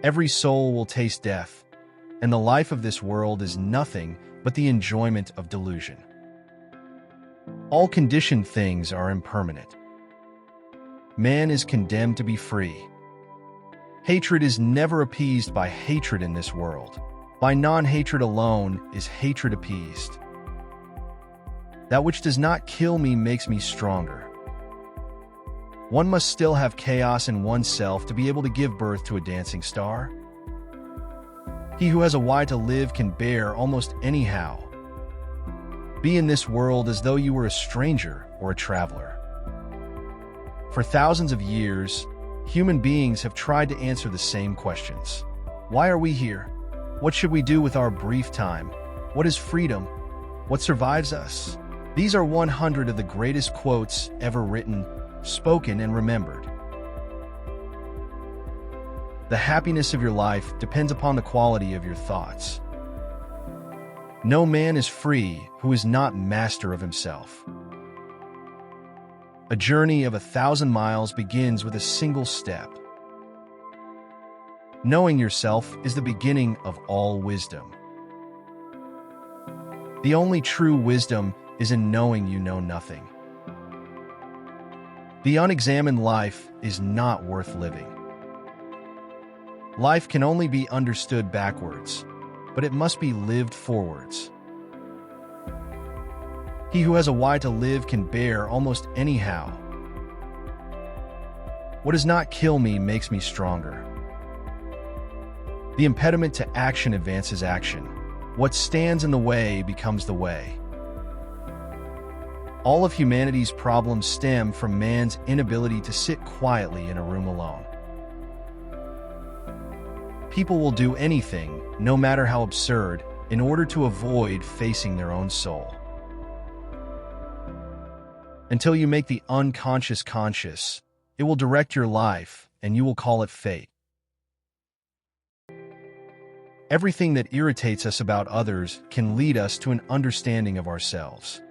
Every soul will taste death, and the life of this world is nothing but the enjoyment of delusion. All conditioned things are impermanent. Man is condemned to be free. Hatred is never appeased by hatred in this world. By non-hatred alone is hatred appeased. That which does not kill me makes me stronger. One must still have chaos in oneself to be able to give birth to a dancing star. He who has a why to live can bear almost anyhow. Be in this world as though you were a stranger or a traveler. For thousands of years, human beings have tried to answer the same questions. Why are we here? What should we do with our brief time? What is freedom? What survives us? These are 100 of the greatest quotes ever written, spoken, and remembered. The happiness of your life depends upon the quality of your thoughts. No man is free who is not master of himself. A journey of 1,000 miles begins with a single step. Knowing yourself is the beginning of all wisdom. The only true wisdom is in knowing you know nothing. The unexamined life is not worth living. Life can only be understood backwards, but it must be lived forwards. He who has a why to live can bear almost anyhow. What does not kill me makes me stronger. The impediment to action advances action. What stands in the way becomes the way. All of humanity's problems stem from man's inability to sit quietly in a room alone. People will do anything, no matter how absurd, in order to avoid facing their own soul. Until you make the unconscious conscious, it will direct your life, and you will call it fate. Everything that irritates us about others can lead us to an understanding of ourselves.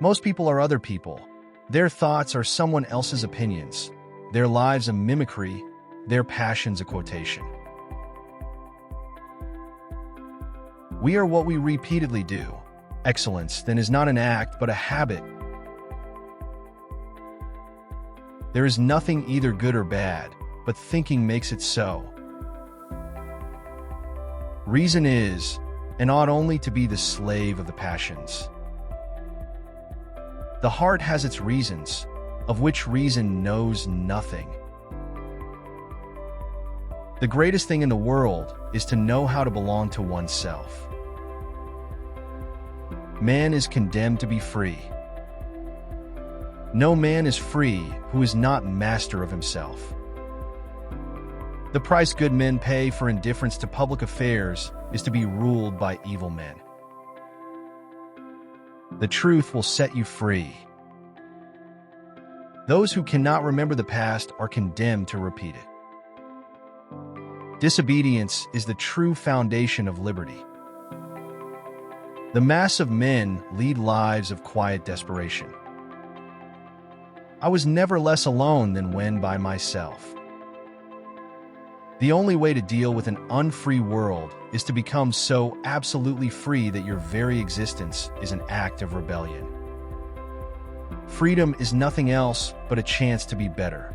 Most people are other people. Their thoughts are someone else's opinions, their lives a mimicry, their passions a quotation. We are what we repeatedly do. Excellence, then, is not an act but a habit. There is nothing either good or bad, but thinking makes it so. Reason is, and ought only to be, the slave of the passions. The heart has its reasons, of which reason knows nothing. The greatest thing in the world is to know how to belong to oneself. Man is condemned to be free. No man is free who is not master of himself. The price good men pay for indifference to public affairs is to be ruled by evil men. The truth will set you free. Those who cannot remember the past are condemned to repeat it. Disobedience is the true foundation of liberty. The mass of men lead lives of quiet desperation. I was never less alone than when by myself. The only way to deal with an unfree world is to become so absolutely free that your very existence is an act of rebellion. Freedom is nothing else but a chance to be better.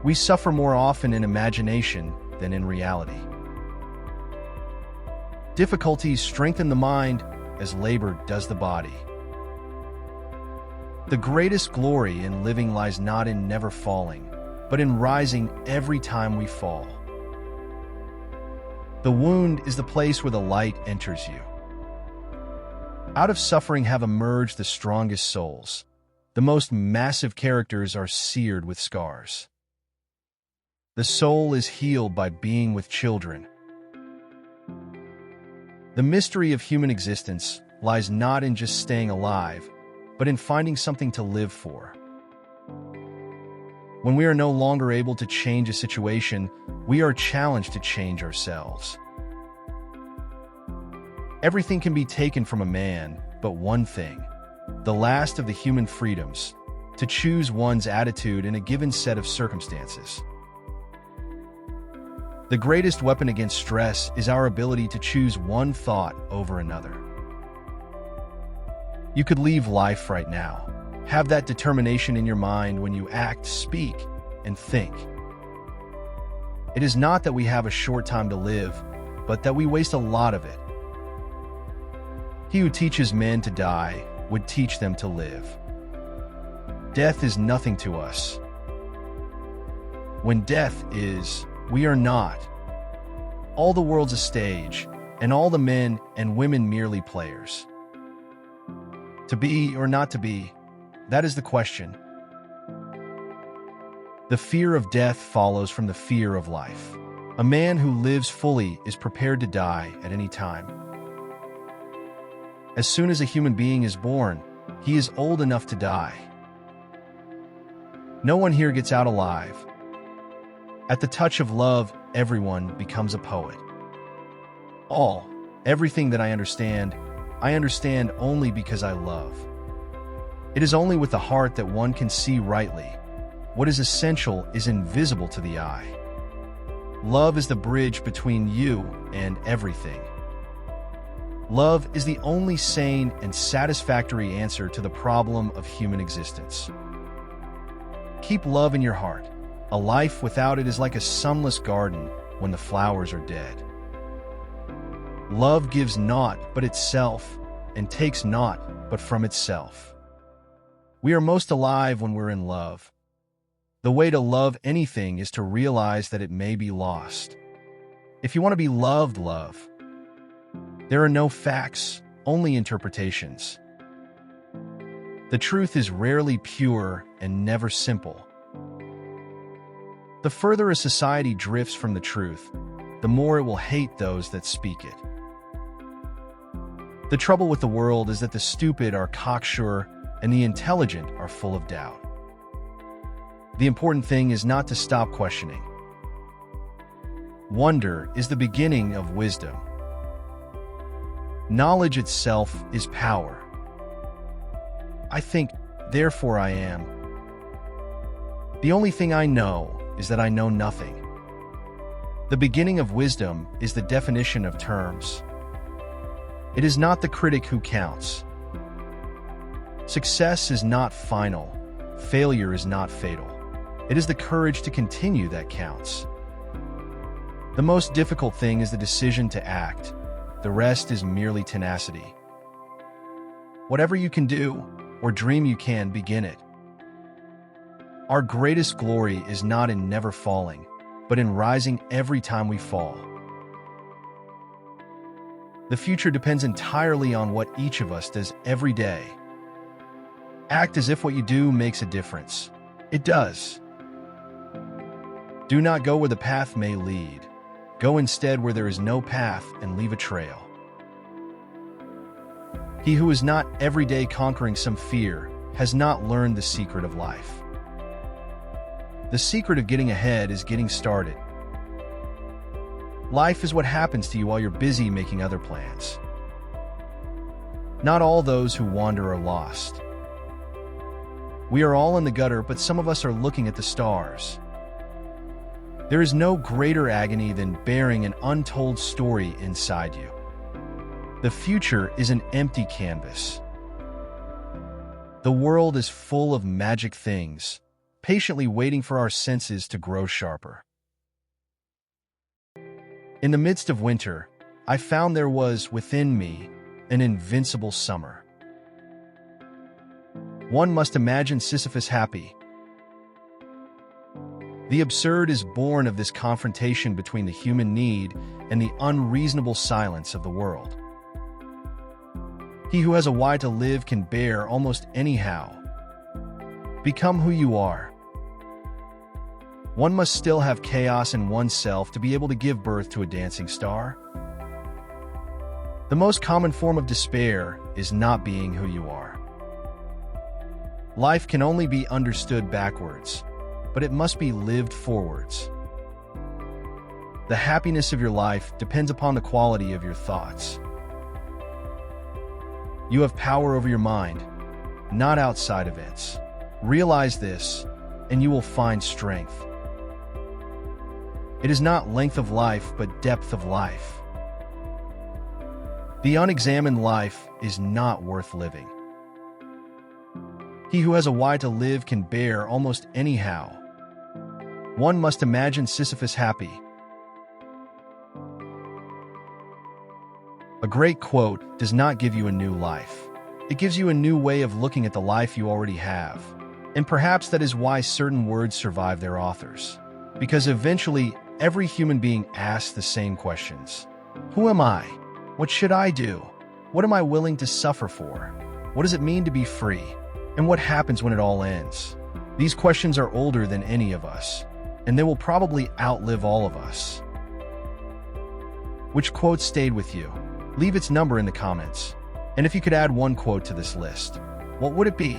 We suffer more often in imagination than in reality. Difficulties strengthen the mind as labor does the body. The greatest glory in living lies not in never falling, but in rising every time we fall. The wound is the place where the light enters you. Out of suffering have emerged the strongest souls. The most massive characters are seared with scars. The soul is healed by being with children. The mystery of human existence lies not in just staying alive, but in finding something to live for. When we are no longer able to change a situation, we are challenged to change ourselves. Everything can be taken from a man, but one thing, the last of the human freedoms, to choose one's attitude in a given set of circumstances. The greatest weapon against stress is our ability to choose one thought over another. You could leave life right now. Have that determination in your mind when you act, speak, and think. It is not that we have a short time to live, but that we waste a lot of it. He who teaches men to die would teach them to live. Death is nothing to us. When death is, we are not. All the world's a stage, and all the men and women merely players. To be or not to be, that is the question. The fear of death follows from the fear of life. A man who lives fully is prepared to die at any time. As soon as a human being is born, he is old enough to die. No one here gets out alive. At the touch of love, everyone becomes a poet. Everything that I understand only because I love. It is only with the heart that one can see rightly. What is essential is invisible to the eye. Love is the bridge between you and everything. Love is the only sane and satisfactory answer to the problem of human existence. Keep love in your heart. A life without it is like a sunless garden when the flowers are dead. Love gives naught but itself, and takes naught but from itself. We are most alive when we're in love. The way to love anything is to realize that it may be lost. If you want to be loved, love. There are no facts, only interpretations. The truth is rarely pure and never simple. The further a society drifts from the truth, the more it will hate those that speak it. The trouble with the world is that the stupid are cocksure and the intelligent are full of doubt. The important thing is not to stop questioning. Wonder is the beginning of wisdom. Knowledge itself is power. I think, therefore I am. The only thing I know is that I know nothing. The beginning of wisdom is the definition of terms. It is not the critic who counts. Success is not final. Failure is not fatal. It is the courage to continue that counts. The most difficult thing is the decision to act. The rest is merely tenacity. Whatever you can do, or dream you can, begin it. Our greatest glory is not in never falling, but in rising every time we fall. The future depends entirely on what each of us does every day. Act as if what you do makes a difference. It does. Do not go where the path may lead. Go instead where there is no path and leave a trail. He who is not every day conquering some fear has not learned the secret of life. The secret of getting ahead is getting started. Life is what happens to you while you're busy making other plans. Not all those who wander are lost. We are all in the gutter, but some of us are looking at the stars. There is no greater agony than bearing an untold story inside you. The future is an empty canvas. The world is full of magic things, patiently waiting for our senses to grow sharper. In the midst of winter, I found there was, within me, an invincible summer. One must imagine Sisyphus happy. The absurd is born of this confrontation between the human need and the unreasonable silence of the world. He who has a why to live can bear almost anyhow. Become who you are. One must still have chaos in oneself to be able to give birth to a dancing star. The most common form of despair is not being who you are. Life can only be understood backwards, but it must be lived forwards. The happiness of your life depends upon the quality of your thoughts. You have power over your mind, not outside events. Realize this, and you will find strength. It is not length of life, but depth of life. The unexamined life is not worth living. He who has a why to live can bear almost any how. One must imagine Sisyphus happy. A great quote does not give you a new life. It gives you a new way of looking at the life you already have. And perhaps that is why certain words survive their authors. Because eventually, every human being asks the same questions. Who am I? What should I do? What am I willing to suffer for? What does it mean to be free? And what happens when it all ends? These questions are older than any of us, and they will probably outlive all of us. Which quote stayed with you? Leave its number in the comments. And if you could add one quote to this list, what would it be?